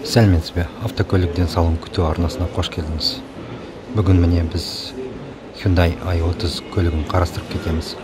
Сәлеметсіз бе? Автокөліктен салон күту арнасына қош келдіңіз. Бүгін міне біз Hyundai i30 көлігін қарастырып кетеміз.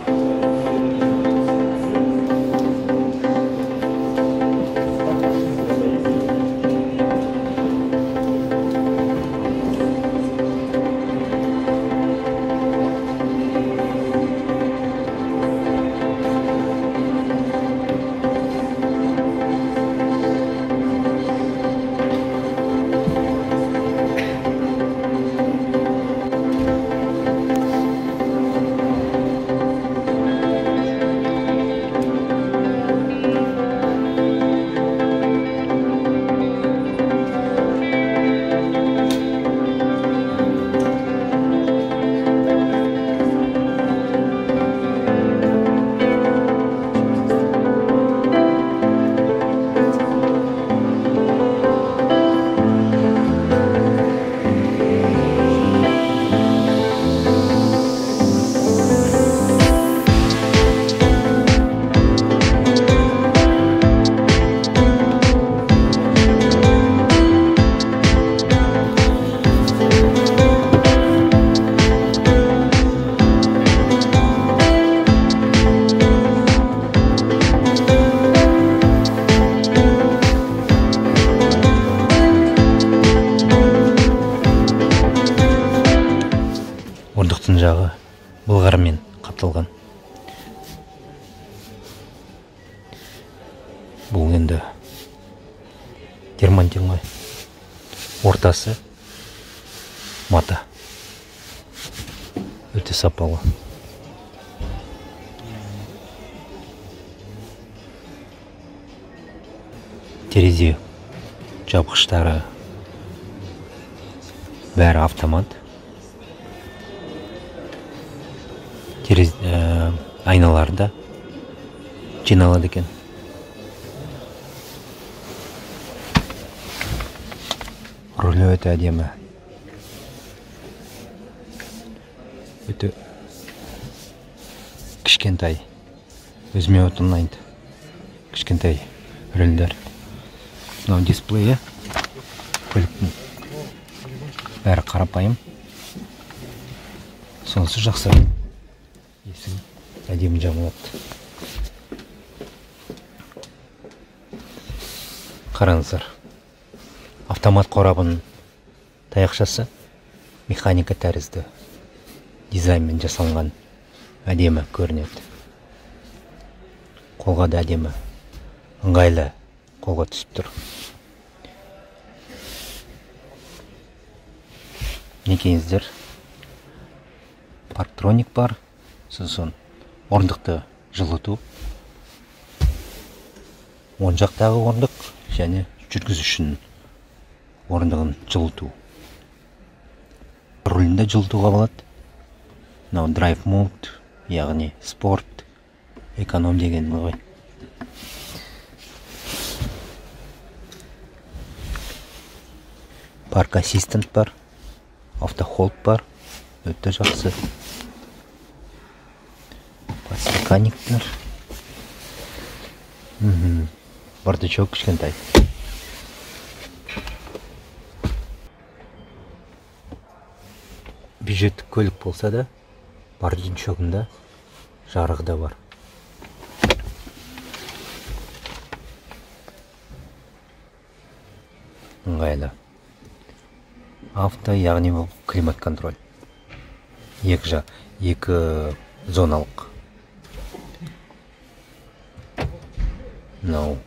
Орындықтың жағы былғармен қапталған. Бұл енді дермантин ғой. Ортасы мата. Өте сапалы. Терезе жапқыштары бәрі автомат. Айналарда жиналады екен. Рулі өте әдемі. Өте кішкентай. Өзіме өте ұнайды. Кішкентай рөлдер. Мынау дисплейі. Көліктің бәрі қарапайым. Сонысы жақсы. Есің әдемі жамылады. Қараңыздар. Автомат қорабының таяқшасы механика тәрізді дизайнмен жасалған, әдемі көрінеді. Қолға да әдемі, ыңғайлы қолға түсіп тұр. Некеңіздер. Парктроник бар. Сосын орындықты жылыту. Оң жақтағы орындық және жүргізушінің орындығын жылыту. Рулінде жылытуға болады. Мынау драйв мод, яғни спорт, эконом деген ғой. Парк ассистент бар, автохолд бар, өте жақсы. Подстаканниктер. Бардачок кішкентай. Бюджеттік көлік болса да, бардачогында жарығы да бар. Ыңғайлы. Авто, яғни бұл климат контроль. Екі зоналық. Мынау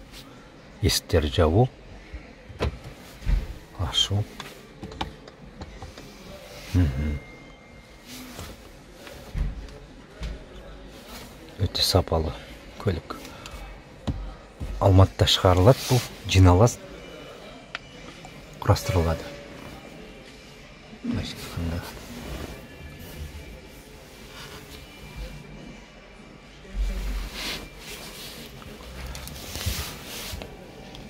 есіктер жабу, ашу. Өте сапалы көлік. Алматыда шығарылады, бұл жиналас құрастырылады.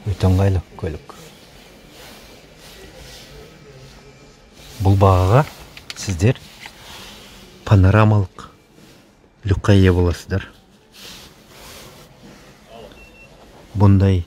Өте ыңғайлы көлік. Бұл бағаға сіздер панорамалық люкқа ие боласыздар. Бұндай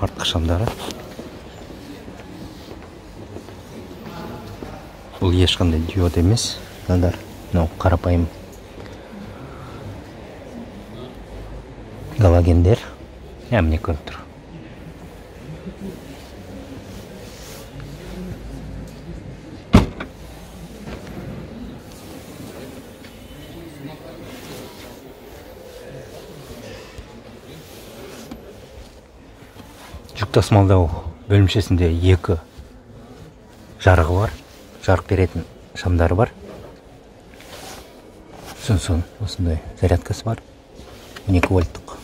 артқы шамдары. Бұл ешқандай диод емес, мынау қарапайым галогендер. Міне көріп тұр. Жүк тасымалдау бөлімшесінде екі жарығы бар. Жарық беретін шамдары бар. Сосын осындай зарядкасы бар. 12 вольттық,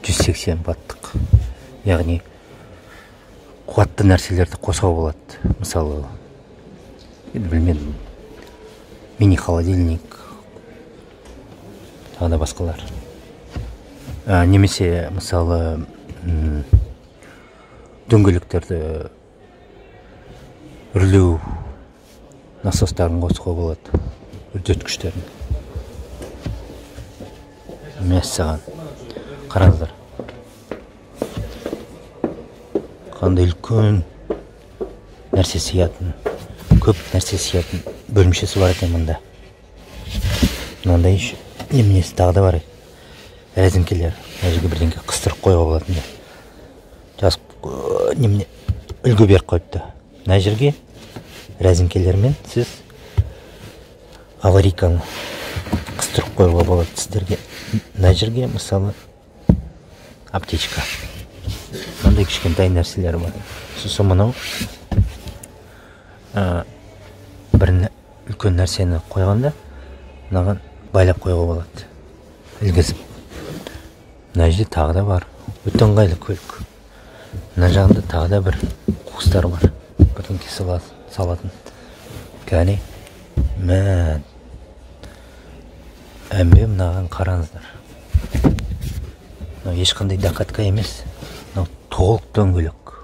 180 ваттық. Яғни қуатты нәрселерді қосуға болады. Мысалы, білмедім, мини холодильник, тағы да басқалар. Немесе, мысалы, дөңгелектерді үрлеу насостарын қосуға болады, үдеткіштерін. Мәссаған, қараңыздар. Қандай үлкен нәрсе сиятын, көп нәрсе сиятын бөлімшесі бар екен мұнда. Мынандай неменесі тағы да бар. Рәзіңкелер, әжеге бірдеңке қыстырып қойға болатынды. Жазып немене үлгі беріп қойыпты. Мына жерге рәзіңкелермен сіз аварийканы қыстырып қойға болады сіздерге. Мына жерге мысалы аптечка. Мынандай кішкентай нәрселер бар. Сосын мынау бір үлкен нәрсені қойғанда мынаған байлап қойға болады. Ілгізіп. Мына жерде тағы да бар. Өте ыңғайлы көлік. Мына жағында тағы да бір қуыстар бар. Бірдеңке салатын. Кәне, мән. Әмбе мынаған қараңыздар. Мынау ешқандай дақатқа емес. Мынау толық дөңгелек.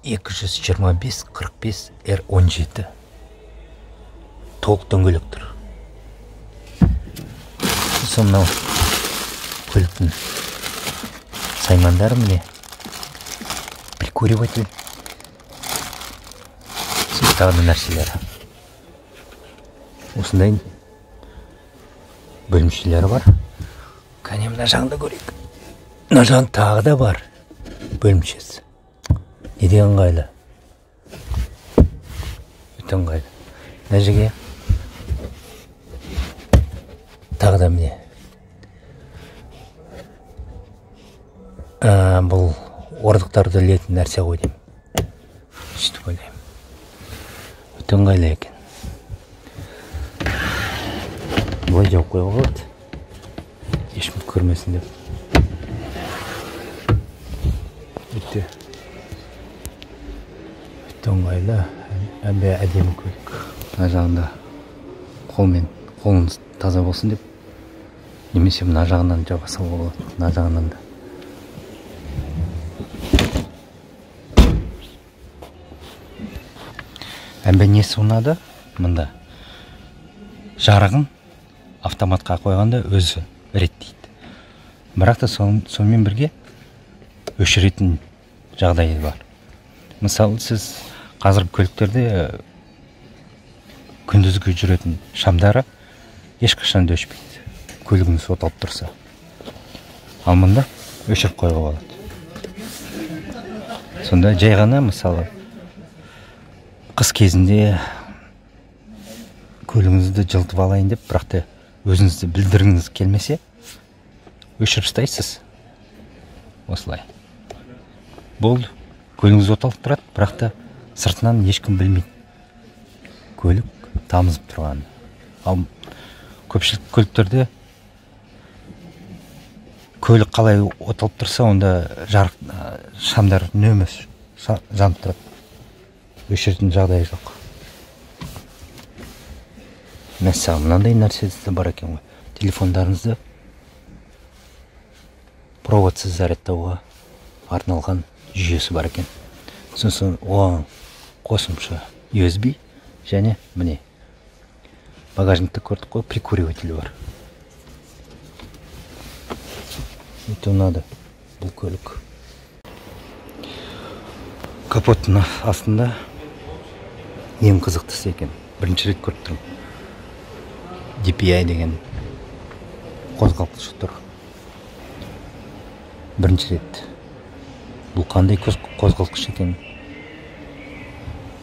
225-45 R17. Толық дөңгелек тұр. Сосын мынау көліктің саймандары міне. Прикуриватель. Тағы да нәрселері. Осындай бөлімшелері бар. Кәне мына жағында көрейік. Мына жағында тағы да бар бөлімшесі. Не деген ыңғайлы? Өте ыңғайлы. Мына жерге тағы да міне. Бұл ордықтарды ілетін нәрсе ғой деймін. Сөйтіп ойлаймын. Өте ыңғайлы екен. Бұлай жауып қойға болады. Ешкім көрмесін деп. Өте ыңғайлы. Әмбе әдемі көлік. Мына жағында қолыңыз таза болсын деп. Немесе мына жағынан жаба салуға болады. Мына жағынан да. Әмбе несі ұнады? Мұнда жарығын автоматқа қойғанда өзі реттейді. Бірақ та сонымен бірге өшіретін жағдайы бар. Мысалы, сіз қазіргі көліктерде күндізгі жүретін шамдары ешқашан да өшпейді. Көлігіңіз оталып тұрса. Ал мұнда өшіріп қойға болады. Сонда жай ғана, мысалы, қыс кезінде көлігіңізді жылытып алайын деп, бірақ та өзіңізді білдіргіңіз келмесе, өшіріп тастайсыз. Осылай. Бұл көлігіңіз оталып тұрады, бірақ та сыртынан ешкім білмейді. Көлік тамызып тұрғаны. Ал көпшілік көліктерде көлік қалай оталып тұрса, онда жарық шамдар үнемі жанып тұрады. Өшіретін жағдай жоқ. Мәссаған, мынандай нәрсесі бар екен ғой. Телефондарыңызды проводсыз зарядтауға арналған жүйесі бар екен. Сосын оған қосымша USB және міне багажникті көрдік қой, прикуриватель бар. Өте ұнады. бұл көлік. Капоттың астында ең қызықтысы екен. Бірінші рет көріп тұрмын. DPI деген қозғалтқыш тұр. Бірінші рет. Бұл қандай қозғалтқыш екен?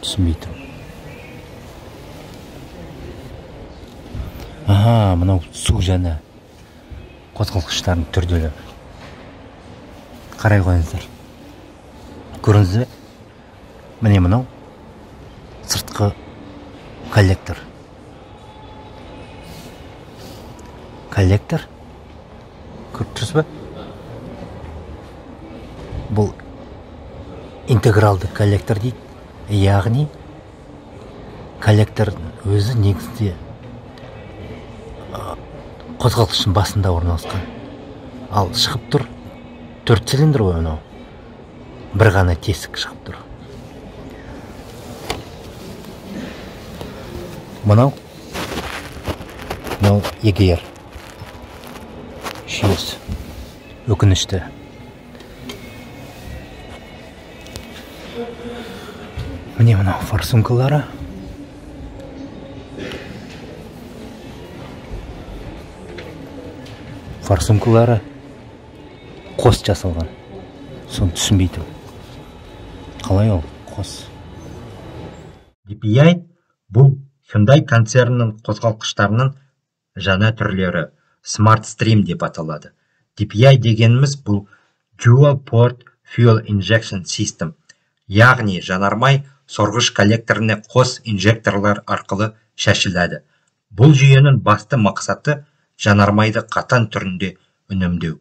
Түсінбей тұрмын. Мынау су және қозғалтқыштардың түрделі. Қарай қойыңыздар. Көріңіздер. Міне мынау сыртқы коллектор. Коллектор. Көріп тұрсыз ба? Бұл интегралды коллектор дейді. Яғни коллектор өзі негізде қозғалтқыштың басында орналасқан. Ал шығып тұр 4 цилиндр ғой мынау. Бір ғана тесік шығып тұр. Мынау EGR жүйесі. Өкінішті. Міне мынау форсункалары. Форсункалары қос жасалған. Соны түсінбей тұрмын. Қалай ол қос? DPI бұл Hyundai концернінің қозғалтқыштарының жаңа түрлері Smart Stream деп аталады. DPI дегеніміз бұл Dual Port Fuel Injection System, яғни жанармай сорғыш коллекторына қос инжекторлар арқылы шашылады. Бұл жүйенің басты мақсаты жанармайды қатан түрінде үнемдеу.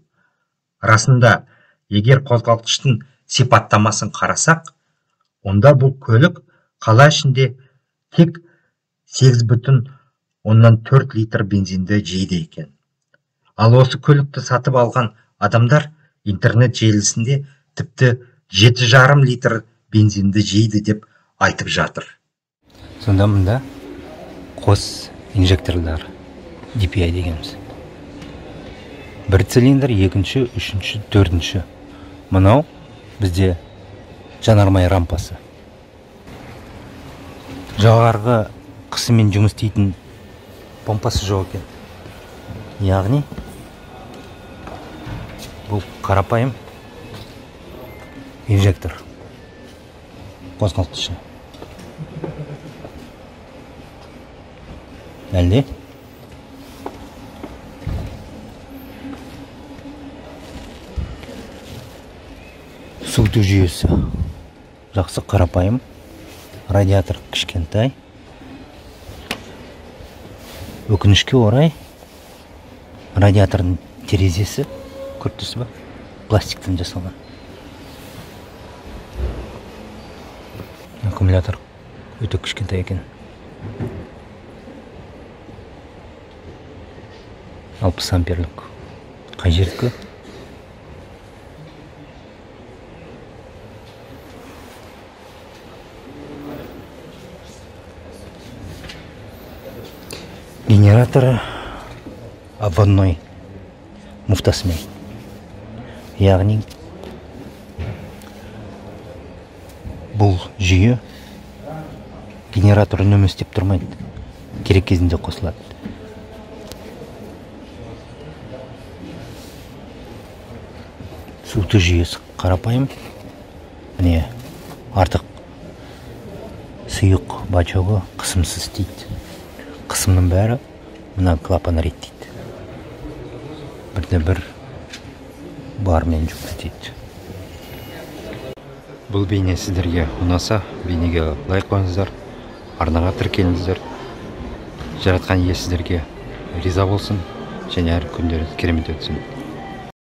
Расында, егер қозғалтқыштың сипаттамасын қарасақ, онда бұл көлік қала ішінде тек 8,4 литр бензинді жейді екен. Ал осы көлікті сатып алған адамдар интернет желісінде тіпті 7,5 литр бензинді жейді деп айтып жатыр. Сонда мұнда қос инжекторлар DPI дегеніміз. Бір цилиндр, екінші, үшінші, төртінші. Мынау бізде жанармай рампасы. Жоғарғы қысыммен жұмыс істейтін помпасы жоқ екен. Яғни бұл қарапайым инжектор қозғалтқышы. Әлде суыту жүйесі жақсы, қарапайым. Радиатор кішкентай. Өкінішке орай радиатордың терезесі, көріп тұрсыз ба? Пластиктен жасалған. Аккумулятор өте кішкентай екен. 60 амперлік. Қай жердікі? Генераторы обводной муфтасымен. Яғни бұл жүйе генератор үнемі істеп тұрмайды. Керек кезінде қосылады. Суыту жүйесі қарапайым. Міне артық сұйық бачогы қысымсыз істейді. Қысымның бәрі мына клапан реттейді. Бірде-бір бармен жұмыс істейді. Бұл бейне сіздерге ұнаса, бейнеге лайк қойыңыздар, арнаға тіркеліңіздер. Жаратқан ие сіздерге риза болсын, және әр күндеріңіз керемет өтсін.